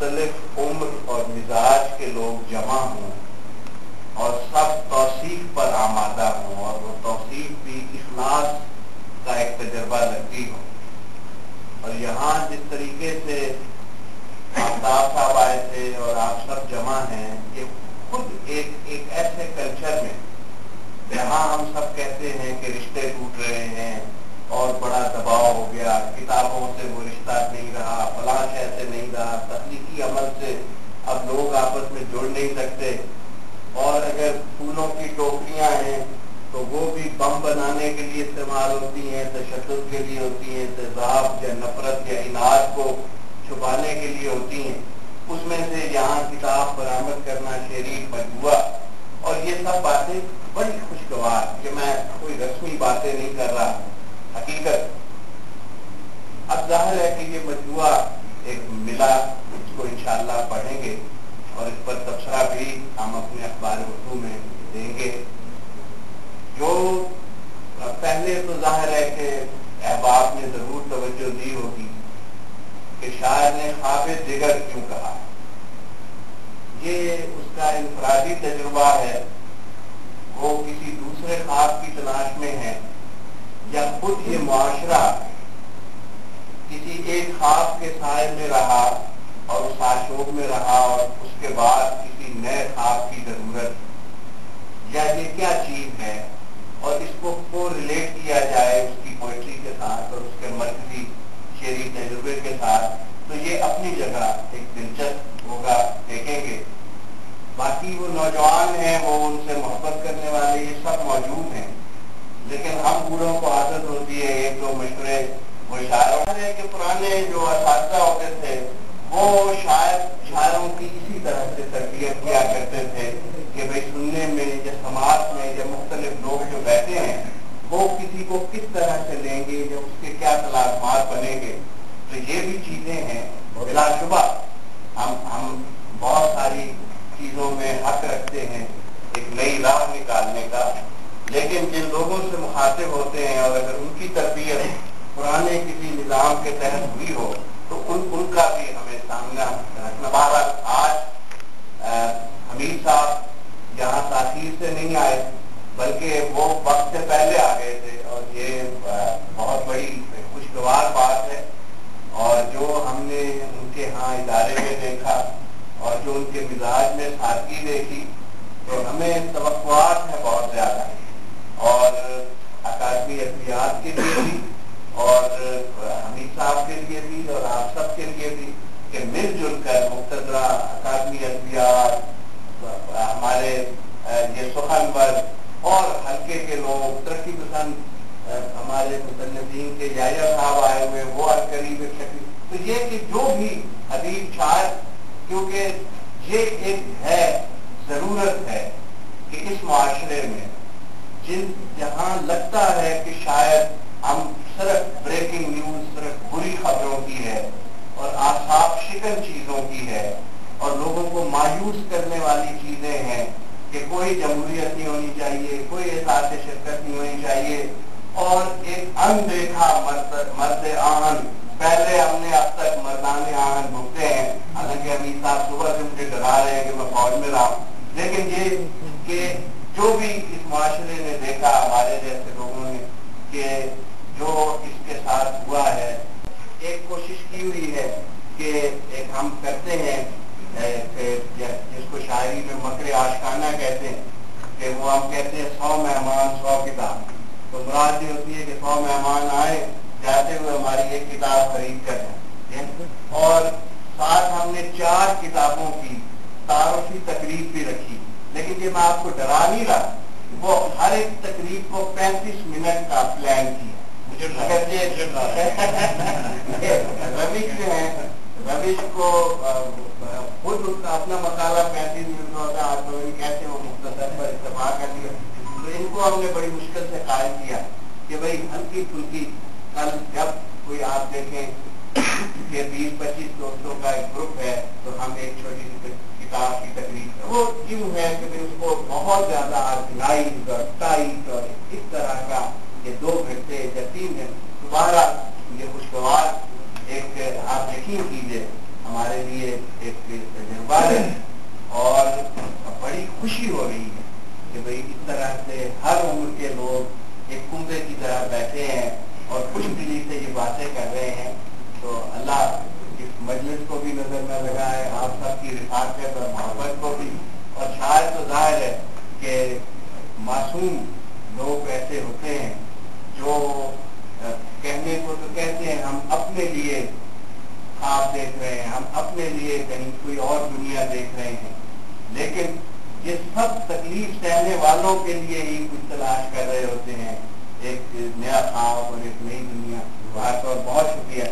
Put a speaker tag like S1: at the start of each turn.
S1: مختلف عمر اور مزاج کے لوگ جمع ہوں اور سب توصیف پر آمادہ ہوں اور وہ توصیف بھی اخلاص کا ایک تجربہ لگتی ہو. اور یہاں جس طریقے سے آفتاب صاحب آئے تھے اور آپ سب جمع ہیں، یہ خود ایک ایسے کلچر میں جہاں ہم سب کہتے ہیں کہ رشتے ٹوٹ رہے ہیں اور بڑا دباؤ ہو گیا، کتابوں سے وہ رشتہ نہیں رہا، فلاں شے سے نہیں رہا، تخلیقی عمل سے اب لوگ آپس میں جڑ نہیں سکتے، اور اگر پھولوں کی ٹوکریاں ہیں تو وہ بھی بم بنانے کے لیے استعمال ہوتی ہیں، تشدد کے لیے ہوتی ہیں، تیزاب یا نفرت یا اناد کو چھپانے کے لیے ہوتی ہیں. اس میں سے یہاں کتاب برآمد کرنا، شعری مجموعہ، اور یہ سب باتیں بڑی خوشگوار، کہ میں کوئی رسمی باتیں نہیں کر رہا، حقیقت. اب ظاہر ہے کہ یہ مجموعہ ایک ملا، اس کو انشاءاللہ پڑھیں گے اور اس پر تبصرہ بھی ہم اپنے اخبار اردو میں دیں گے. جو پہلے تو ظاہر ہے کہ احباب نے ضرور توجہ دی ہوگی کہ شاعر نے خواب دگر کیوں کہا. یہ اس کا انفرادی تجربہ ہے، وہ کسی دوسرے خواب کی تلاش میں ہے، یا خود یہ معاشرہ کسی ایک خواب کے سائے میں رہا اور اس آشوب میں رہا اور اس کے بعد کسی نئے خواب کی ضرورت، یا یہ کیا چیز ہے، اور اس کو ریلیٹ کیا جائے اس کی پوئٹری کے ساتھ اور اس کے مرکزی شعری تجربے کے ساتھ، تو یہ اپنی جگہ ایک دلچسپ ہوگا، دیکھیں گے. باقی وہ نوجوان ہیں، وہ ان سے محبت کرنے والے، یہ سب موجود ہیں، لیکن ہم بوڑھوں کو عادت ہوتی ہے ایک دو مشورے. وہ شاعر ہے کہ پرانے جو اساتذہ ہوتے تھے وہ شاعروں کی اسی طرح سے تربیت کیا کرتے تھے کہ بھئی سننے میں یا سماعت میں یا مختلف لوگ جو بیٹھے ہیں وہ کسی کو کس طرح سے لیں گے یا اس کے کیا تلازمات بنیں گے. تو یہ بھی چیزیں ہیں، بلا شبہ ہم بہت ساری چیزوں میں حق رکھتے ہیں ایک نئی راہ نکالنے کا، لیکن جن لوگوں سے مخاطب ہوتے ہیں اور اگر ان کی تربیت پرانے کسی نظام کے تحت ہوئی ہو تو ان کا بھی ہمیں سامنا رکھنا. بہرحال آج حمید صاحب یہاں تاخیر سے نہیں آئے بلکہ وہ وقت سے پہلے آ گئے تھے، اور یہ بہت بڑی خوشگوار بات ہے. اور جو ہم نے ان کے ہاں ادارے میں دیکھا اور جو ان کے مزاج میں سادگی دیکھی تو ہمیں توقعات ہیں بہت زیادہ، اور اکادمی ادبیات کے لیے بھی اور حمید صاحب کے لیے بھی اور آپ سب کے لیے بھی کہ مل جل کر مقتدرہ اکادمی ادبیات، ہمارے یہ سخنور اور حلقے کے لوگ، ترقی پسند ہمارے مصنفین کے یحییٰ صاحب آئے ہوئے، وہ قریب شکل، تو یہ کہ جو بھی ادیب شاعر، کیونکہ یہ ایک ہے ضرورت ہے کہ اس معاشرے میں جہاں لگتا ہے کہ شاید ہم صرف بریکنگ نیوز، صرف بری خبروں کی ہے اور آساب شکن چیزوں کی ہے اور لوگوں کو مایوس کرنے والی چیزیں ہیں کہ کوئی جمہوریت نہیں ہونی چاہیے، کوئی احساس شرکت نہیں ہونی چاہیے، اور ایک اندیکھا مرد آہن، پہلے ہم نے اب تک مردان آہن بھگتے ہیں، حالانکہ امیر صاحب صبح سے مجھے ڈرا رہے ہیں کہ میں فوج میں رہا ہوں، لیکن یہ کہ جو بھی اس معاشرے نے دیکھا ہمارے جیسے لوگوں نے کہ جو اس کے ساتھ ہوا ہے، ایک کوشش کی ہوئی ہے کہ ایک ہم کرتے ہیں جس کو شاعری میں مکر عاشقانہ کہتے ہیں، کہ وہ ہم کہتے ہیں 100 مہمان 100 کتاب. تو مراد یہ ہوتی ہے کہ 100 مہمان آئے، جاتے ہوئے ہماری ایک کتاب خرید کر جائیں، اور ساتھ ہم نے 4 کتابوں کی تعارفی تقریب بھی رکھی. لیکن یہ میں آپ کو ڈرا نہیں رہا، وہ ہر ایک تقریب کو 35 منٹ کا پلان کیا. روش جو ہے، روش کو خود اپنا مقالہ 35 منٹ کا ہوتا ہے، آج کیسے وہ مختصر پر اتفاق کر دیا. تو ان کو ہم نے بڑی مشکل سے قائل کیا کہ بھئی ہلکی پھلکی، کل جب کوئی آپ دیکھیں کہ 20-25 دوستوں کا ایک گروپ ہے تو ہم ایک چھوٹی سی کتاب کی تقریب، وہ یوں ہے کہ اس کو بہت زیادہ آرگنائز اور ٹائٹ اور اس طرح کا یہ 2 گھنٹے یا 3 گھنٹے دوبارہ یہ خوشگوار ایک آپ یقین کیجیے ہمارے لیے ایک تجربہ ہے اور بڑی خوشی ہو رہی ہے کہ بھئی اس طرح سے ہر عمر کے لوگ ایک کنبے کی طرح بیٹھے ہیں اور خوش دلی سے یہ باتیں کر رہے ہیں. تو اللہ اس مجلس کو بھی نظر میں لگائے, آپ سب کی رفاقت اور محبت کو بھی. اور شاید تو ظاہر ہے کہ معصوم لوگ ایسے ہوتے ہیں جو کہنے کو تو کہتے ہیں ہم اپنے لیے خواب دیکھ رہے ہیں, ہم اپنے لیے کہیں کوئی اور دنیا دیکھ رہے ہیں, لیکن یہ سب تکلیف سہنے والوں کے لیے ہی کچھ تلاش کر رہے ہوتے ہیں, ایک نیا خواب اور ایک نئی دنیا. بہت شکریہ.